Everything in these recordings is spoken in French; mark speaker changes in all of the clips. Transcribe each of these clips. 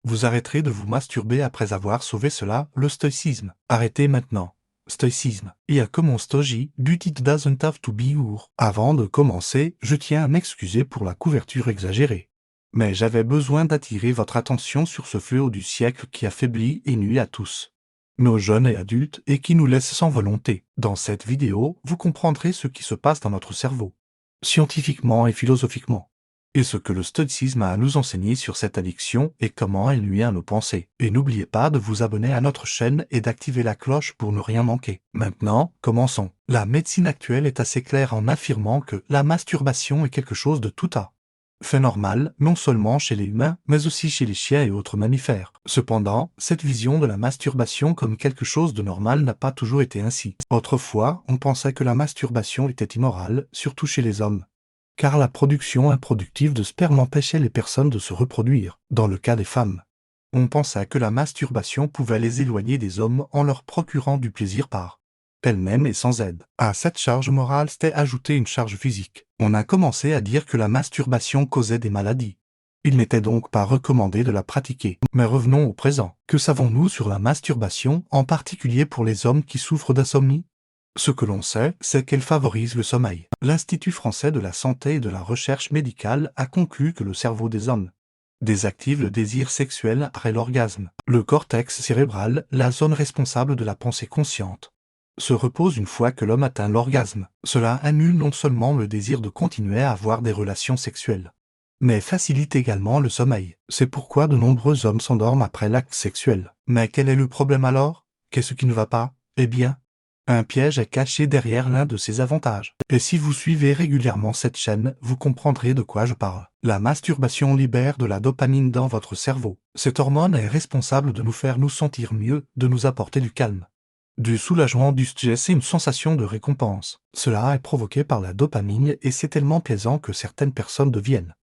Speaker 1: vous arrêterez de vous masturber après avoir sauvé cela, le stoïcisme. Arrêtez maintenant. Stoïcisme. Et à mon stoji, but it doesn't have to be or. Avant de commencer, je tiens à m'excuser pour la couverture exagérée. Mais j'avais besoin d'attirer votre attention sur ce fléau du siècle qui affaiblit et nuit à tous, nos jeunes et adultes, et qui nous laisse sans volonté. Dans cette vidéo, vous comprendrez ce qui se passe dans notre cerveau, scientifiquement et philosophiquement, et ce que le stoïcisme a à nous enseigner sur cette addiction et comment elle nuit à nos pensées. Et n'oubliez pas de vous abonner à notre chaîne et d'activer la cloche pour ne rien manquer. Maintenant, commençons. La médecine actuelle est assez claire en affirmant que la masturbation est quelque chose de tout à fait normal, non seulement chez les humains, mais aussi chez les chiens et autres mammifères. Cependant, cette vision de la masturbation comme quelque chose de normal n'a pas toujours été ainsi. Autrefois, on pensait que la masturbation était immorale, surtout chez les hommes, car la production improductive de sperme empêchait les personnes de se reproduire. Dans le cas des femmes, on pensait que la masturbation pouvait les éloigner des hommes en leur procurant du plaisir par elles-mêmes et sans aide. À cette charge morale s'était ajoutée une charge physique. On a commencé à dire que la masturbation causait des maladies. Il n'était donc pas recommandé de la pratiquer. Mais revenons au présent. Que savons-nous sur la masturbation, en particulier pour les hommes qui souffrent d'insomnie? Ce que l'on sait, c'est qu'elle favorise le sommeil. L'Institut français de la santé et de la recherche médicale a conclu que le cerveau des hommes désactive le désir sexuel après l'orgasme. Le cortex cérébral, la zone responsable de la pensée consciente, se repose une fois que l'homme atteint l'orgasme. Cela annule non seulement le désir de continuer à avoir des relations sexuelles, mais facilite également le sommeil. C'est pourquoi de nombreux hommes s'endorment après l'acte sexuel. Mais quel est le problème alors? Qu'est-ce qui ne va pas? Eh bien, un piège est caché derrière l'un de ces avantages. Et si vous suivez régulièrement cette chaîne, vous comprendrez de quoi je parle. La masturbation libère de la dopamine dans votre cerveau. Cette hormone est responsable de nous faire nous sentir mieux, de nous apporter du calme, du soulagement, du stress et une sensation de récompense. Cela est provoqué par la dopamine et c'est tellement plaisant que certaines personnes deviennent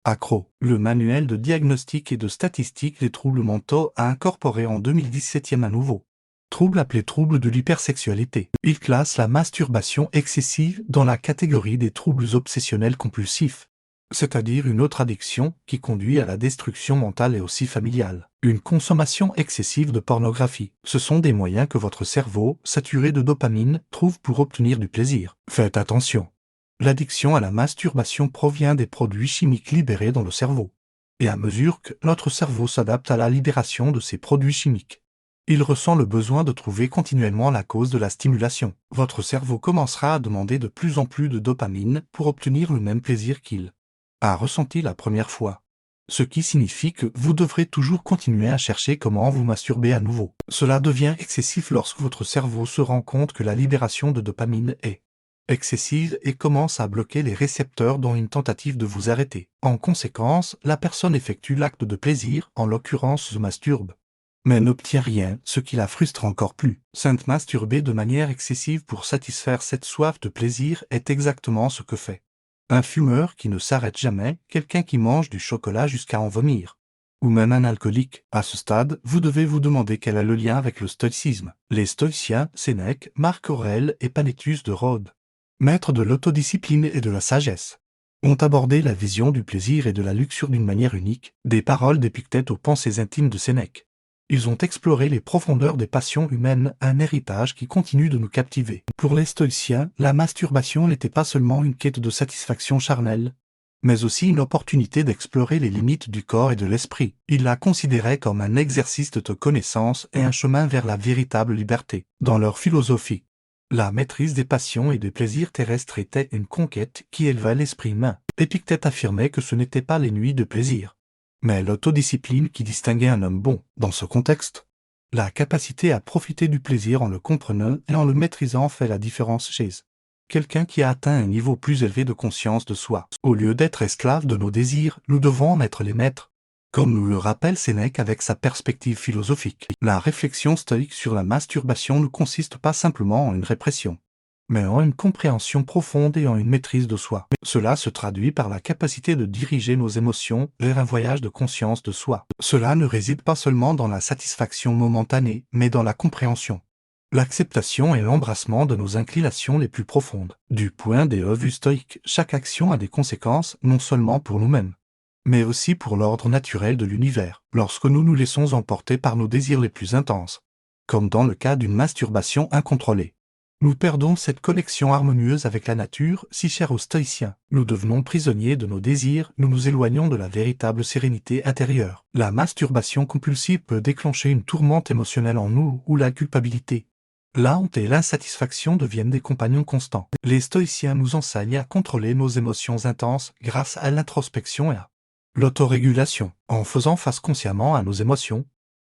Speaker 1: accros. Le manuel de diagnostic et de statistique des troubles mentaux a incorporé en 2017 un nouveau trouble appelé trouble de l'hypersexualité. Il classe la masturbation excessive dans la catégorie des troubles obsessionnels compulsifs, c'est-à-dire une autre addiction qui conduit à la destruction mentale et aussi familiale. Une consommation excessive de pornographie. Ce sont des moyens que votre cerveau, saturé de dopamine, trouve pour obtenir du plaisir. Faites attention. L'addiction à la masturbation provient des produits chimiques libérés dans le cerveau. Et à mesure que notre cerveau s'adapte à la libération de ces produits chimiques, il ressent le besoin de trouver continuellement la cause de la stimulation. Votre cerveau commencera à demander de plus en plus de dopamine pour obtenir le même plaisir qu'il a ressenti la première fois. Ce qui signifie que vous devrez toujours continuer à chercher comment vous masturber à nouveau. Cela devient excessif lorsque votre cerveau se rend compte que la libération de dopamine est excessive et commence à bloquer les récepteurs dans une tentative de vous arrêter. En conséquence, la personne effectue l'acte de plaisir, en l'occurrence se masturbe, mais n'obtient rien, ce qui la frustre encore plus. Sainte masturber de manière excessive pour satisfaire cette soif de plaisir est exactement ce que fait un fumeur qui ne s'arrête jamais, quelqu'un qui mange du chocolat jusqu'à en vomir, ou même un alcoolique. À ce stade, vous devez vous demander quel est le lien avec le stoïcisme. Les stoïciens, Sénèque, Marc Aurèle et Panétus de Rhodes, maîtres de l'autodiscipline et de la sagesse, ont abordé la vision du plaisir et de la luxure d'une manière unique. Des paroles d'Épictète aux pensées intimes de Sénèque. Ils ont exploré les profondeurs des passions humaines, un héritage qui continue de nous captiver. Pour les stoïciens, la masturbation n'était pas seulement une quête de satisfaction charnelle, mais aussi une opportunité d'explorer les limites du corps et de l'esprit. Ils la considéraient comme un exercice de connaissance et un chemin vers la véritable liberté. Dans leur philosophie, la maîtrise des passions et des plaisirs terrestres était une conquête qui élevait l'esprit humain. Épictète affirmait que ce n'étaient pas les nuits de plaisir, mais l'autodiscipline qui distinguait un homme bon. Dans ce contexte, la capacité à profiter du plaisir en le comprenant et en le maîtrisant fait la différence chez quelqu'un qui a atteint un niveau plus élevé de conscience de soi. Au lieu d'être esclaves de nos désirs, nous devons en être les maîtres, comme nous le rappelle Sénèque avec sa perspective philosophique. La réflexion stoïque sur la masturbation ne consiste pas simplement en une répression, mais en une compréhension profonde et en une maîtrise de soi. Cela se traduit par la capacité de diriger nos émotions vers un voyage de conscience de soi. Cela ne réside pas seulement dans la satisfaction momentanée, mais dans la compréhension, l'acceptation et l'embrassement de nos inclinations les plus profondes. Du point de vue stoïque, chaque action a des conséquences non seulement pour nous-mêmes, mais aussi pour l'ordre naturel de l'univers, lorsque nous nous laissons emporter par nos désirs les plus intenses, comme dans le cas d'une masturbation incontrôlée. Nous perdons cette connexion harmonieuse avec la nature, si chère aux stoïciens. Nous devenons prisonniers de nos désirs, nous nous éloignons de la véritable sérénité intérieure. La masturbation compulsive peut déclencher une tourmente émotionnelle en nous ou la culpabilité. La honte et l'insatisfaction deviennent des compagnons constants. Les stoïciens nous enseignent à contrôler nos émotions intenses grâce à l'introspection et à l'autorégulation. En faisant face consciemment à nos émotions,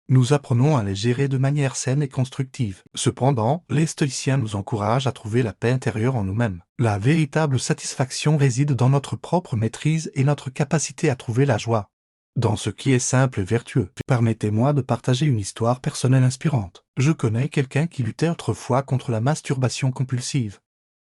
Speaker 1: nous apprenons à les gérer de manière saine et constructive. Cependant, les stoïciens nous encouragent à trouver la paix intérieure en nous-mêmes. La véritable satisfaction réside dans notre propre maîtrise et notre capacité à trouver la joie dans ce qui est simple et vertueux. Permettez-moi de partager une histoire personnelle inspirante. Je connais quelqu'un qui luttait autrefois contre la masturbation compulsive,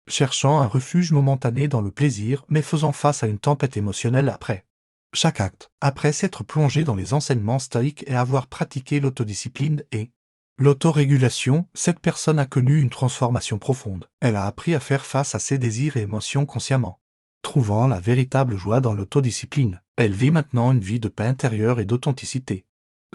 Speaker 1: cherchant un refuge momentané dans le plaisir mais faisant face à une tempête émotionnelle après chaque acte. Après s'être plongé dans les enseignements stoïques et avoir pratiqué l'autodiscipline et l'autorégulation, cette personne a connu une transformation profonde. Elle a appris à faire face à ses désirs et émotions consciemment, trouvant la véritable joie dans l'autodiscipline. Elle vit maintenant une vie de paix intérieure et d'authenticité,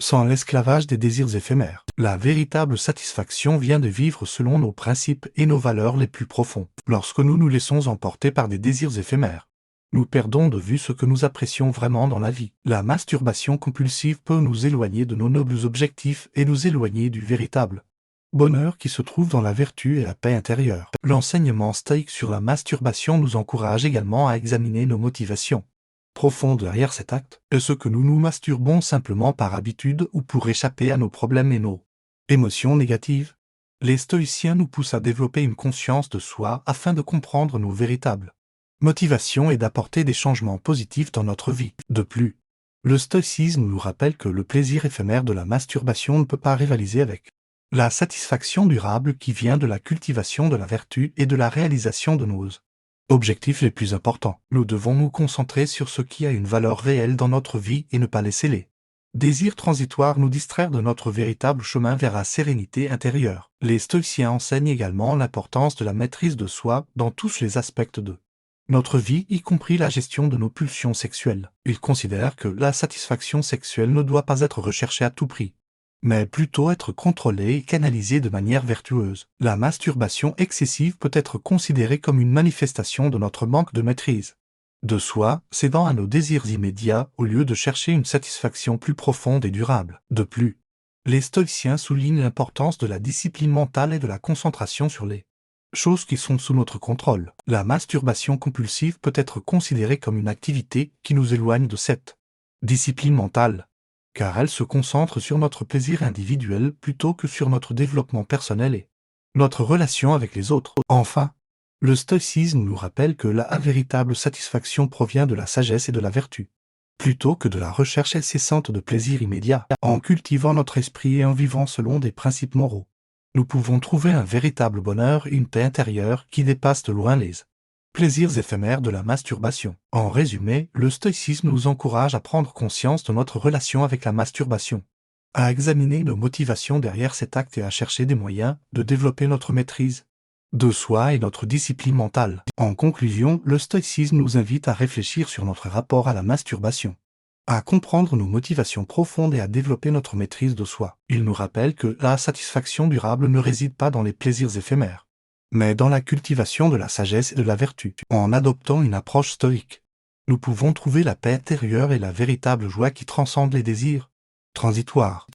Speaker 1: sans l'esclavage des désirs éphémères. La véritable satisfaction vient de vivre selon nos principes et nos valeurs les plus profonds. Lorsque nous nous laissons emporter par des désirs éphémères, nous perdons de vue ce que nous apprécions vraiment dans la vie. La masturbation compulsive peut nous éloigner de nos nobles objectifs et nous éloigner du véritable bonheur qui se trouve dans la vertu et la paix intérieure. L'enseignement stoïque sur la masturbation nous encourage également à examiner nos motivations profondes derrière cet acte. Est-ce que nous nous masturbons simplement par habitude ou pour échapper à nos problèmes et nos émotions négatives? Les stoïciens nous poussent à développer une conscience de soi afin de comprendre nos véritables motivation et d'apporter des changements positifs dans notre vie. De plus, le stoïcisme nous rappelle que le plaisir éphémère de la masturbation ne peut pas rivaliser avec la satisfaction durable qui vient de la cultivation de la vertu et de la réalisation de nos objectifs les plus importants. Nous devons nous concentrer sur ce qui a une valeur réelle dans notre vie et ne pas laisser les désirs transitoires nous distraire de notre véritable chemin vers la sérénité intérieure. Les stoïciens enseignent également l'importance de la maîtrise de soi dans tous les aspects de notre vie, y compris la gestion de nos pulsions sexuelles. Ils considèrent que la satisfaction sexuelle ne doit pas être recherchée à tout prix, mais plutôt être contrôlée et canalisée de manière vertueuse. La masturbation excessive peut être considérée comme une manifestation de notre manque de maîtrise de soi, cédant à nos désirs immédiats au lieu de chercher une satisfaction plus profonde et durable. De plus, les stoïciens soulignent l'importance de la discipline mentale et de la concentration sur les choses qui sont sous notre contrôle. La masturbation compulsive peut être considérée comme une activité qui nous éloigne de cette discipline mentale, car elle se concentre sur notre plaisir individuel plutôt que sur notre développement personnel et notre relation avec les autres. Enfin, le stoïcisme nous rappelle que la véritable satisfaction provient de la sagesse et de la vertu, plutôt que de la recherche incessante de plaisir immédiat. En cultivant notre esprit et en vivant selon des principes moraux, nous pouvons trouver un véritable bonheur et une paix intérieure qui dépassent de loin les plaisirs éphémères de la masturbation. En résumé, le stoïcisme nous encourage à prendre conscience de notre relation avec la masturbation, à examiner nos motivations derrière cet acte et à chercher des moyens de développer notre maîtrise de soi et notre discipline mentale. En conclusion, le stoïcisme nous invite à réfléchir sur notre rapport à la masturbation, à comprendre nos motivations profondes et à développer notre maîtrise de soi. Il nous rappelle que la satisfaction durable ne réside pas dans les plaisirs éphémères, mais dans la cultivation de la sagesse et de la vertu. En adoptant une approche stoïque, nous pouvons trouver la paix intérieure et la véritable joie qui transcende les désirs transitoires.